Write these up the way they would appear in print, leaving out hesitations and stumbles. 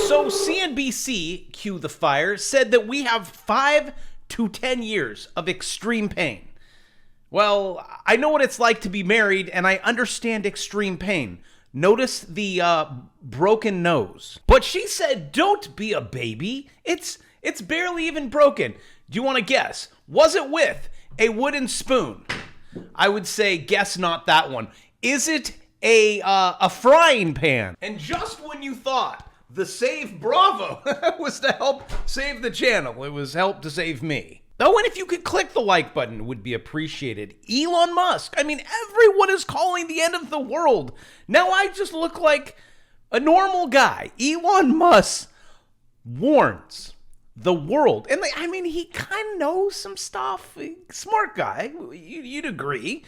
So CNBC, cue the fire, said that we have 5 to 10 years of extreme pain. Well, I know what it's like to be married, and I understand extreme pain. Notice the broken nose. But she said, don't be a baby. It's barely even broken. Do you want to guess? Was it with a wooden spoon? I would say guess not that one. Is it a frying pan? And just when you thought the Save Bravo was to help save the channel, it was help to save me. Oh, and if you could click the like button, it would be appreciated. Elon Musk. I mean, everyone is calling the end of the world. Now I just look like a normal guy. Elon Musk warns the world. And I mean, he kind of knows some stuff. Smart guy. You'd agree.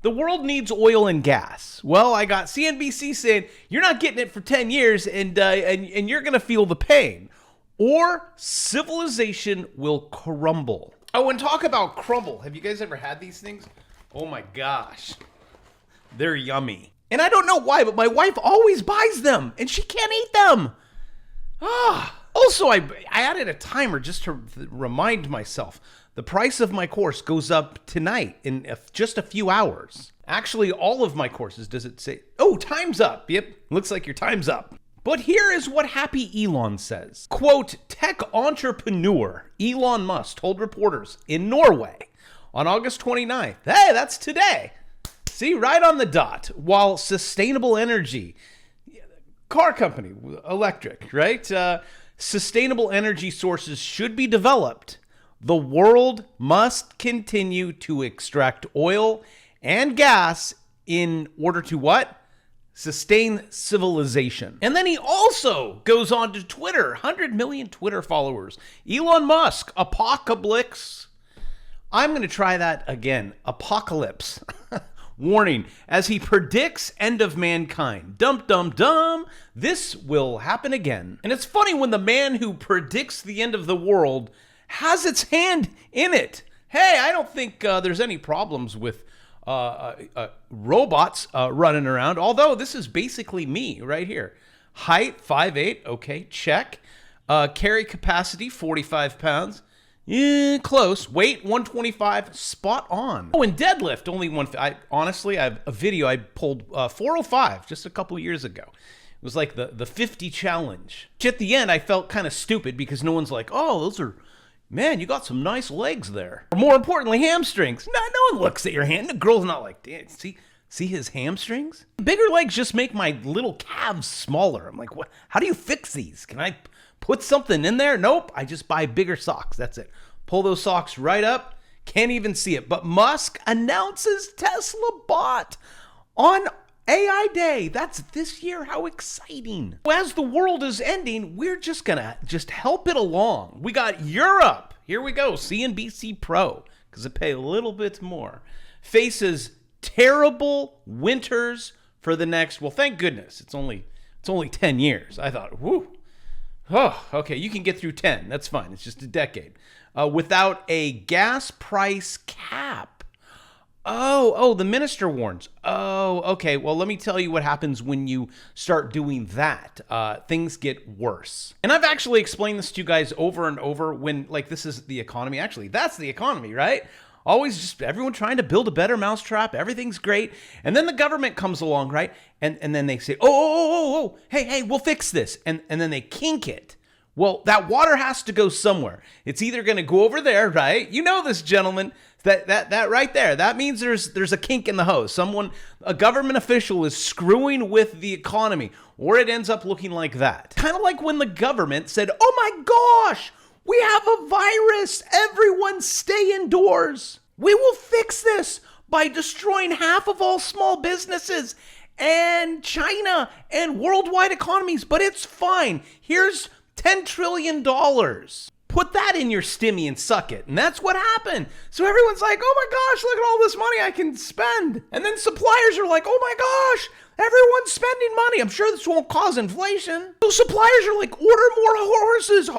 The world needs oil and gas. Well, I got CNBC saying, you're not getting it for 10 years and you're going to feel the pain. Or civilization will crumble. Oh, and talk about crumble. Have you guys ever had these things? Oh my gosh. They're yummy. And I don't know why, but my wife always buys them and she can't eat them. Also, I added a timer just to remind myself. The price of my course goes up tonight in just a few hours. Actually, all of my courses, does it say? Oh, time's up. Yep, looks like your time's up. But here is what Happy Elon says. Quote, tech entrepreneur Elon Musk told reporters in Norway on August 29th, hey, that's today. See, right on the dot. While sustainable energy, car company, electric, right? Sustainable energy sources should be developed. The world must continue to extract oil and gas in order to what? Sustain civilization. And then he also goes on to Twitter, 100 million Twitter followers. Elon Musk, apocalypse. I'm going to try that again. Apocalypse. Warning, as he predicts end of mankind. Dum, dum, dum. This will happen again. And it's funny when the man who predicts the end of the world has its hand in it. Hey, I don't think there's any problems with robots running around, although this is basically me right here. Height 5'8", okay, check. Carry capacity 45 pounds. Yeah, close. Weight 125, spot on. Oh, and deadlift only one. Honestly, I have a video I pulled 405 just a couple years ago. It was like the 50 challenge. At the end, I felt kind of stupid because no one's like, oh, those are, man, you got some nice legs there. Or more importantly, hamstrings. No one looks at your hand. The girl's not like, damn, see his hamstrings? Bigger legs just make my little calves smaller. I'm like, what? How do you fix these? Can I put something in there? Nope. I just buy bigger socks. That's it. Pull those socks right up. Can't even see it. But Musk announces Tesla bot on AI Day. That's this year. How exciting. As the world is ending, we're just gonna help it along. We got Europe. Here we go. CNBC Pro, because it pay a little bit more. Faces terrible winters for the next, well, thank goodness. It's only 10 years. I thought, whoo. Oh, okay, you can get through 10. That's fine. It's just a decade. Without a gas price cap. Oh, the minister warns. Oh, okay. Well, let me tell you what happens when you start doing that. Things get worse. And I've actually explained this to you guys over and over when, like, this is the economy. Actually, that's the economy, right? Always just everyone trying to build a better mousetrap. Everything's great. And then the government comes along, right? And then they say, oh, hey, we'll fix this. And then they kink it. Well, that water has to go somewhere. It's either going to go over there, right? You know this, gentlemen. That right there. That means there's a kink in the hose. A government official is screwing with the economy, or it ends up looking like that. Kind of like when the government said, "Oh my gosh, we have a virus. Everyone stay indoors. We will fix this by destroying half of all small businesses and China and worldwide economies, but it's fine. Here's $10 trillion. Put that in your stimmy and suck it." And that's what happened. So everyone's like, oh my gosh, look at all this money I can spend. And then suppliers are like, oh my gosh, everyone's spending money. I'm sure this won't cause inflation. So suppliers are like, order more horses.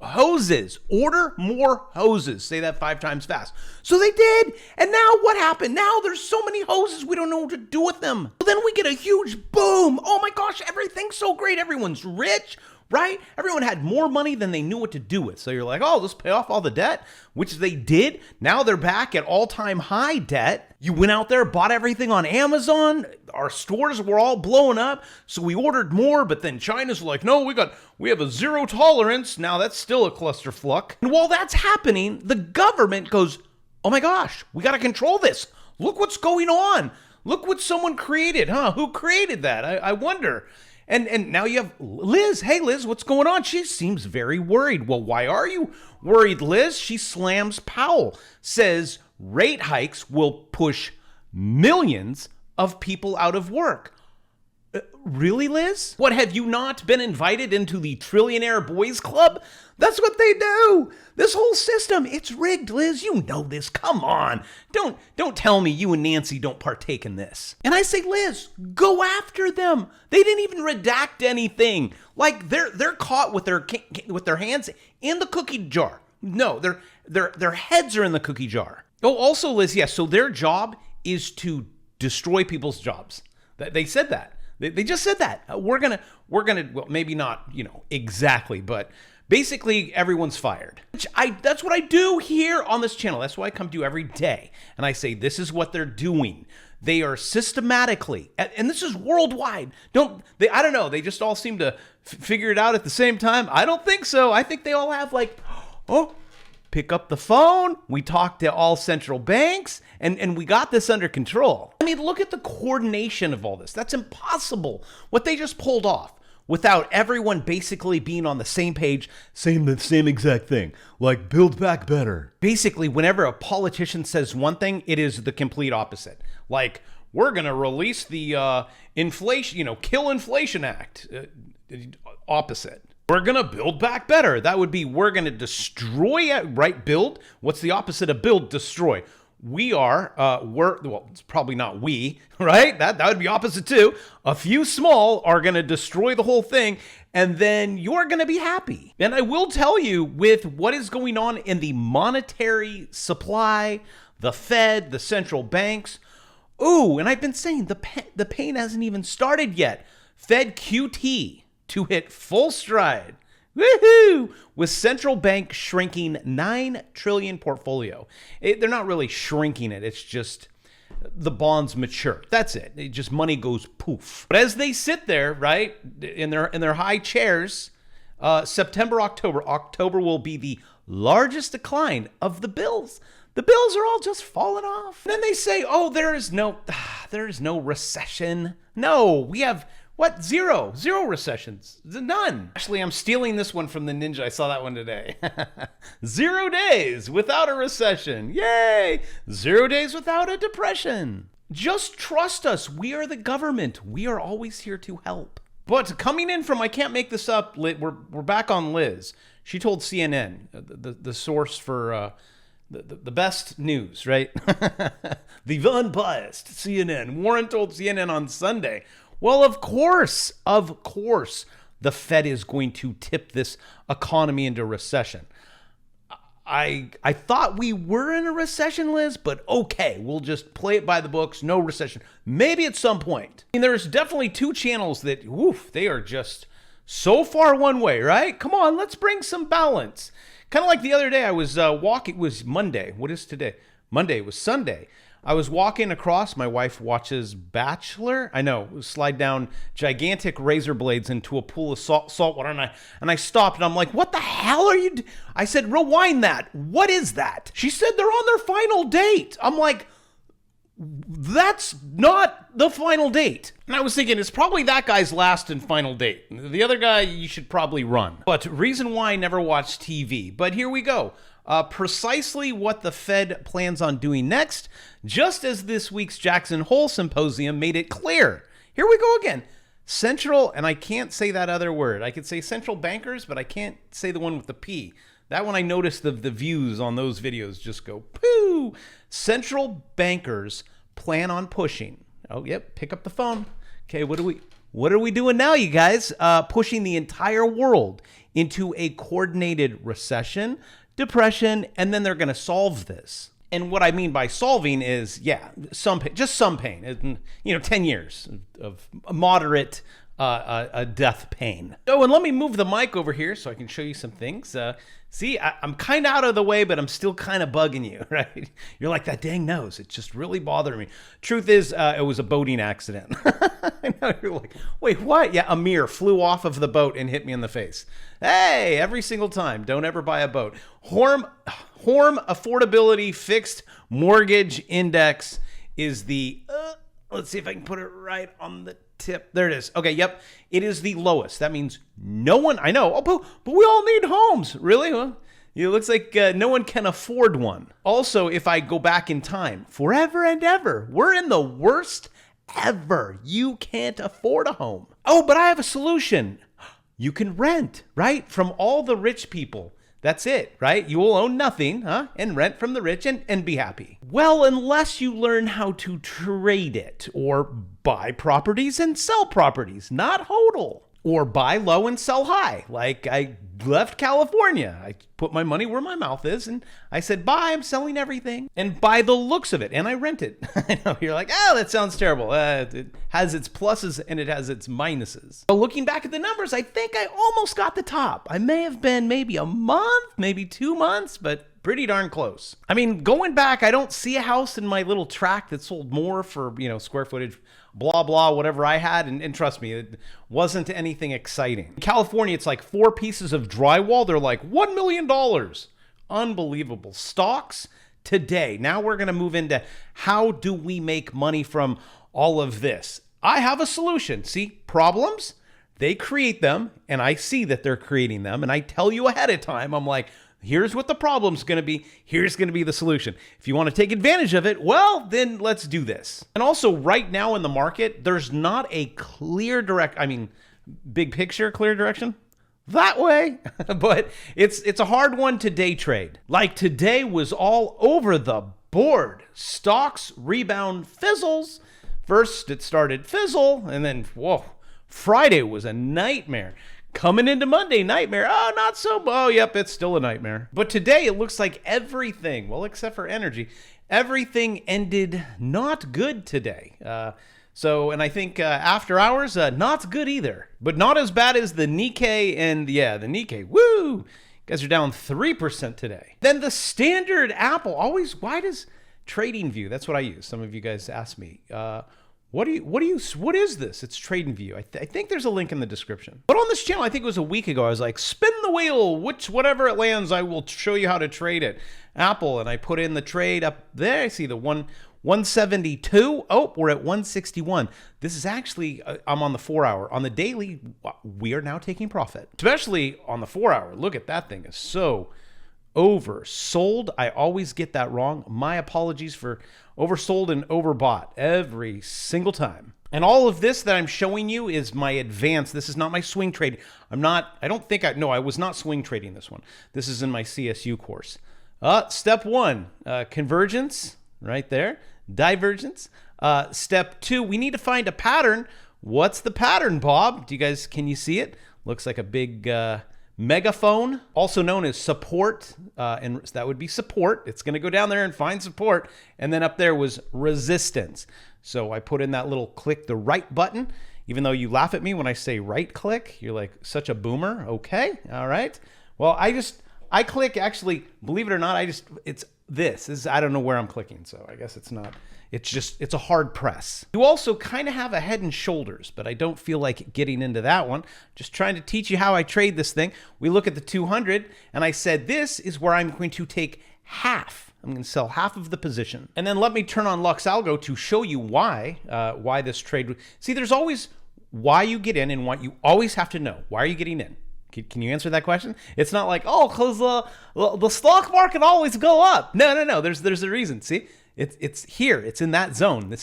Hoses. Order more hoses. Say that 5 times fast. So they did. And now what happened? Now there's so many hoses, we don't know what to do with them. Then we get a huge boom. Oh my gosh, gosh, everything's so great. Everyone's rich, right? Everyone had more money than they knew what to do with. So you're like, oh, let's pay off all the debt, which they did. Now they're back at all-time high debt. You went out there, bought everything on Amazon. Our stores were all blowing up. So we ordered more, but then China's like, no, we have a zero tolerance. Now that's still a clusterfuck. And while that's happening, the government goes, oh my gosh, we got to control this. Look what's going on. Look what someone created, huh? Who created that? I wonder. And now you have Liz. Hey, Liz, what's going on? She seems very worried. Well, why are you worried, Liz? She slams Powell, says rate hikes will push millions of people out of work. Really, Liz? What, have you not been invited into the Trillionaire Boys Club? That's what they do. This whole system, it's rigged, Liz. You know this. Come on. Don't tell me you and Nancy don't partake in this. And I say, Liz, go after them. They didn't even redact anything. Like they're caught with their hands in the cookie jar. No, their heads are in the cookie jar. Oh, also, Liz, yes. So their job is to destroy people's jobs. They said that. They just said that. We're gonna, well, maybe not, exactly, but basically everyone's fired. That's what I do here on this channel. That's what I come to every day. And I say, this is what they're doing. They are systematically, and this is worldwide. I don't know. They just all seem to figure it out at the same time. I don't think so. I think they all have pick up the phone. We talked to all central banks and we got this under control. I mean, look at the coordination of all this. That's impossible. What they just pulled off without everyone basically being on the same page, saying the same exact thing, like build back better. Basically, whenever a politician says one thing, it is the complete opposite. Like, we're going to release the inflation, kill inflation act. Opposite. We're going to build back better. That would be, we're going to destroy it, right? Build. What's the opposite of build? Destroy. Well, it's probably not we, right? That would be opposite too. A few small are going to destroy the whole thing, and then you're going to be happy. And I will tell you, with what is going on in the monetary supply, the Fed, the central banks, and I've been saying the pain hasn't even started yet. Fed QT to hit full stride. Woohoo! With central bank shrinking 9 trillion portfolio. They're not really shrinking it. It's just the bonds mature. That's it. Money goes poof. But as they sit there, right, in their high chairs, September, October will be the largest decline of the bills. The bills are all just falling off. And then they say, there is no recession. No, we have what? Zero recessions. None. Actually, I'm stealing this one from the Ninja. I saw that one today. 0 days without a recession. Yay! 0 days without a depression. Just trust us. We are the government. We are always here to help. But coming in from, I can't make this up, we're back on Liz. She told CNN, the source for the best news, right? The unbiased CNN. Warren told CNN on Sunday, well, of course, the Fed is going to tip this economy into recession. I thought we were in a recession, Liz, but okay, we'll just play it by the books. No recession. Maybe at some point. I mean, there's definitely 2 channels that, they are just so far one way, right? Come on, let's bring some balance. Kind of like the other day, I was walking. It was Monday. What is today? Monday. It was Sunday. I was walking across. My wife watches Bachelor. I know, slide down gigantic razor blades into a pool of salt water, and I stopped and I'm like, "What the hell are you?" I said, "Rewind that. What is that?" She said, "They're on their final date." I'm like, "That's not the final date." And I was thinking, it's probably that guy's last and final date. The other guy, you should probably run. But reason why I never watch TV. But here we go. Precisely what the Fed plans on doing next, just as this week's Jackson Hole Symposium made it clear. Here we go again. Central, and I can't say that other word. I could say central bankers, but I can't say the one with the P. That one, I noticed the views on those videos just go poo. Central bankers plan on pushing. Oh, yep, pick up the phone. Okay, what are we doing now, you guys? Pushing the entire world into a coordinated recession, depression, and then they're going to solve this. And what I mean by solving is, just some pain. 10 years of moderate a death pain. Oh, and let me move the mic over here so I can show you some things. See, I'm kind of out of the way, but I'm still kind of bugging you, right? You're like, that dang nose. It's just really bothering me. Truth is, it was a boating accident. I know, you're like, wait, what? Yeah, a mirror flew off of the boat and hit me in the face. Hey, every single time. Don't ever buy a boat. Horm Affordability Fixed Mortgage Index is the, let's see if I can put it right on the tip. There it is. Okay, yep. It is the lowest. That means no one, I know, but we all need homes. Really? Well, it looks like no one can afford one. Also, if I go back in time, forever and ever, we're in the worst ever. You can't afford a home. Oh, but I have a solution. You can rent, right? From all the rich people. That's it, right? You will own nothing, and rent from the rich and be happy. Well, unless you learn how to trade it or buy properties and sell properties, not hodl. Or buy low and sell high. Like I left California. I put my money where my mouth is and I said, bye, I'm selling everything. And by the looks of it, and I rent it. I know, you're like, oh, that sounds terrible. It has its pluses and it has its minuses. But looking back at the numbers, I think I almost got the top. I may have been maybe a month, maybe 2 months, but pretty darn close. I mean, going back, I don't see a house in my little tract that sold more for, square footage, blah, blah, whatever I had. And trust me, it wasn't anything exciting. In California, it's like 4 pieces of drywall. They're like $1 million. Unbelievable. Stocks today. Now we're going to move into how do we make money from all of this? I have a solution. See, problems, they create them and I see that they're creating them. And I tell you ahead of time, I'm like, here's what the problem's going to be. Here's going to be the solution. If you want to take advantage of it, well, then let's do this. And also right now in the market, there's not a clear big picture, clear direction that way, but it's a hard one to day trade. Like today was all over the board. Stocks rebound fizzles. First it started fizzle and then, whoa, Friday was a nightmare. Coming into Monday, nightmare. Oh, not so. Oh, yep, it's still a nightmare. But today, it looks like everything, well, except for energy, everything ended not good today. And I think after hours, not good either. But not as bad as the Nikkei and, the Nikkei. Woo! You guys are down 3% today. Then the standard Apple, why does TradingView, that's what I use. Some of you guys ask me, what is this? It's TradingView. I think there's a link in the description. But on this channel, I think it was a week ago, I was like, spin the wheel, whatever it lands, I will show you how to trade it. Apple, and I put in the trade up there. I see the 172. Oh, we're at 161. This is actually, I'm on the 4 hour. On the daily, we are now taking profit. Especially on the 4 hour. Look at that thing. It's so oversold. I always get that wrong. My apologies for oversold and overbought every single time. And all of this that I'm showing you is my advance. This is not my swing trade. I was not swing trading this one. This is in my CSU course. Step 1, convergence, right there. Divergence. Step 2, we need to find a pattern. What's the pattern, Bob? Can you see it? Looks like a big megaphone, also known as support, and that would be support. It's going to go down there and find support. And then up there was resistance. So I put in that little click the right button, even though you laugh at me when I say right click. You're like, such a boomer. Okay. All right. Well, I click, actually, believe it or not, I don't know where I'm clicking. So I guess it's not. It's a hard press. You also kind of have a Head and Shoulders, but I don't feel like getting into that one. Just trying to teach you how I trade this thing. We look at the 200 and I said, this is where I'm going to take half. I'm going to sell half of the position. And then let me turn on Lux Algo to show you why this trade. See, there's always why you get in and what you always have to know. Why are you getting in? Can you answer that question? It's not like, because the stock market always go up. No. There's a reason. See? It's here. It's in that zone.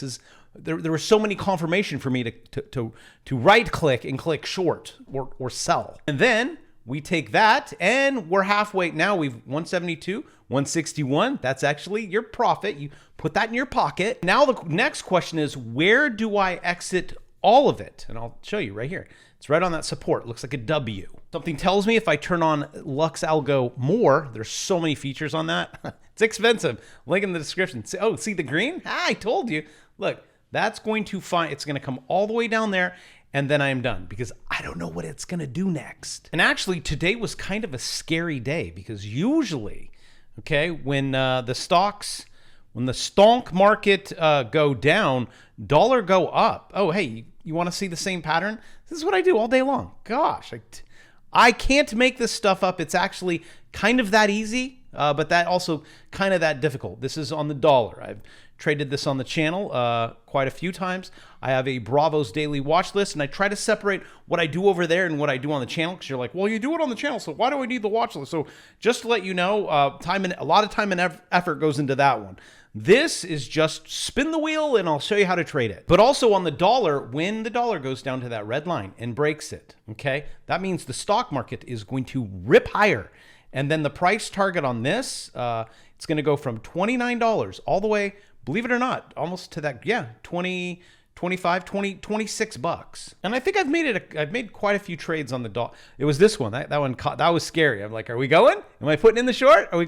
There were so many confirmation for me to right click and click short or sell. And then we take that and we're halfway. Now we've 172, 161. That's actually your profit. You put that in your pocket. Now the next question is, where do I exit all of it? And I'll show you right here. It's right on that support. It looks like a W. Something tells me if I turn on Lux Algo more, there's so many features on that. It's expensive. Link in the description. See the green? I told you. Look, that's going to it's going to come all the way down there and then I am done because I don't know what it's going to do next. And actually, today was kind of a scary day because usually, okay, when the stonk market go down, dollar go up. Oh, hey, you want to see the same pattern? This is what I do all day long. Gosh, I can't make this stuff up. It's actually kind of that easy, but that also kind of that difficult. This is on the dollar. I've traded this on the channel quite a few times. I have a Bravos daily watch list, and I try to separate what I do over there and what I do on the channel, because you're like, well, you do it on the channel, so why do I need the watch list? So just to let you know, a lot of time and effort goes into that one. This is just spin the wheel, and I'll show you how to trade it. But also on the dollar, when the dollar goes down to that red line and breaks it, okay, that means the stock market is going to rip higher. And then the price target on this, it's going to go from $29 all the way, believe it or not, almost to that, yeah, 20, 25, 20, 26 bucks. And I think I've made quite a few trades on the dollar. It was this one, that was scary. I'm like, are we going? Am I putting in the short? Are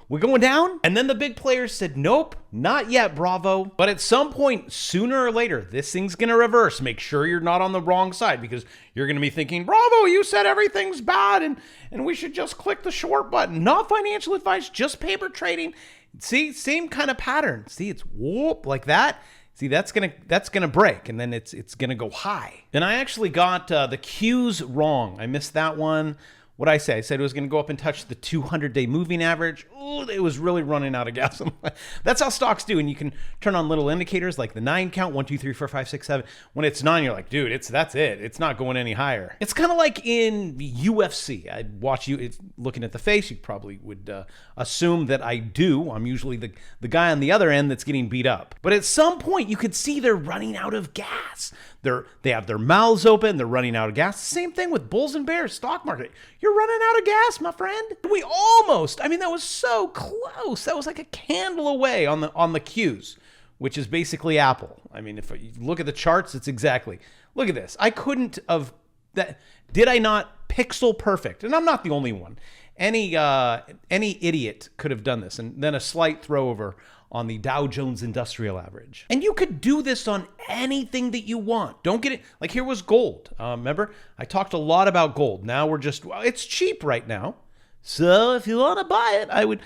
we going down? And then the big players said, nope, not yet, Bravo. But at some point, sooner or later, this thing's going to reverse. Make sure you're not on the wrong side, because you're going to be thinking, Bravo, you said everything's bad and we should just click the short button. Not financial advice, just paper trading. See, same kind of pattern. See, it's whoop like that. See, that's gonna break, and then it's gonna go high. And I actually got the Qs wrong. I missed that one. What'd I say? I said it was gonna go up and touch the 200-day moving average. Ooh, it was really running out of gas. That's how stocks do. And you can turn on little indicators like the 9 count, 1, 2, 3, 4, 5, 6, 7. When it's 9, you're like, dude, that's it. It's not going any higher. It's kind of like in UFC. I'd watch you looking at the face. You probably would assume that I do. I'm usually the guy on the other end that's getting beat up. But at some point, you could see they're running out of gas. They have their mouths open. They're running out of gas. Same thing with bulls and bears, stock market. You're running out of gas, my friend. We almost, I mean, that was so close. That was like a candle away on the Qs, which is basically Apple. I mean, if you look at the charts, it's exactly, look at this. I couldn't have that. Did I not pixel perfect? And I'm not the only one. Any idiot could have done this. And then a slight throw over on the Dow Jones Industrial Average. And you could do this on anything that you want. Don't get it. Like here was gold. Remember, I talked a lot about gold. Now we're just, well, it's cheap right now. So if you want to buy it, I would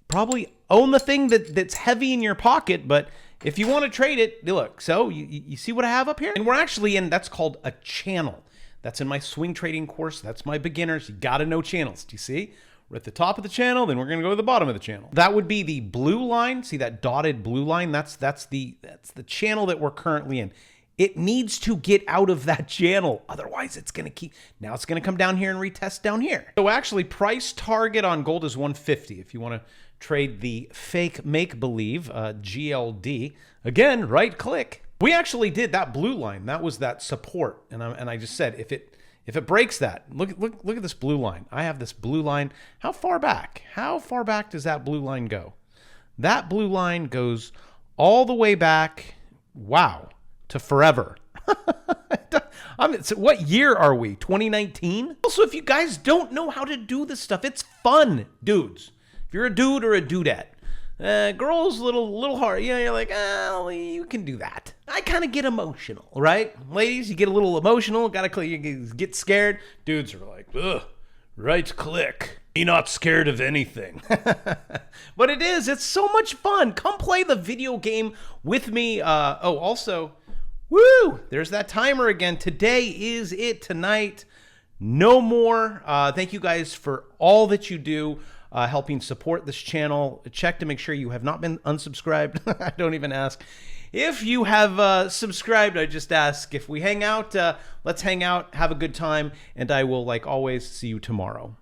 probably own the thing that's heavy in your pocket. But if you want to trade it, look, so you see what I have up here? And we're actually in, that's called a channel. That's in my swing trading course. That's my beginners. You got to know channels. Do you see? We're at the top of the channel, then we're going to go to the bottom of the channel. That would be the blue line. See that dotted blue line? That's the channel that we're currently in. It needs to get out of that channel. Otherwise, it's going to now it's going to come down here and retest down here. So actually, price target on gold is 150. If you want to trade the fake make-believe, GLD, again, right click. We actually did that blue line. That was that support. And I just said, if it breaks that, look at this blue line. I have this blue line. How far back? How far back does that blue line go? That blue line goes all the way back, wow, to forever. So what year are we? 2019? Also, if you guys don't know how to do this stuff, it's fun, dudes. If you're a dude or a dudette, girls, little hard. Yeah, you're like, oh, you can do that. I kind of get emotional, right? Ladies, you get a little emotional, you get scared. Dudes are like, ugh, right click. Be not scared of anything. But it's so much fun. Come play the video game with me. Also, woo, there's that timer again. Today is it, tonight. No more. Thank you guys for all that you do. Helping support this channel. Check to make sure you have not been unsubscribed. I don't even ask. If you have subscribed, I just ask. If we hang out, let's hang out, have a good time, and I will, like always, see you tomorrow.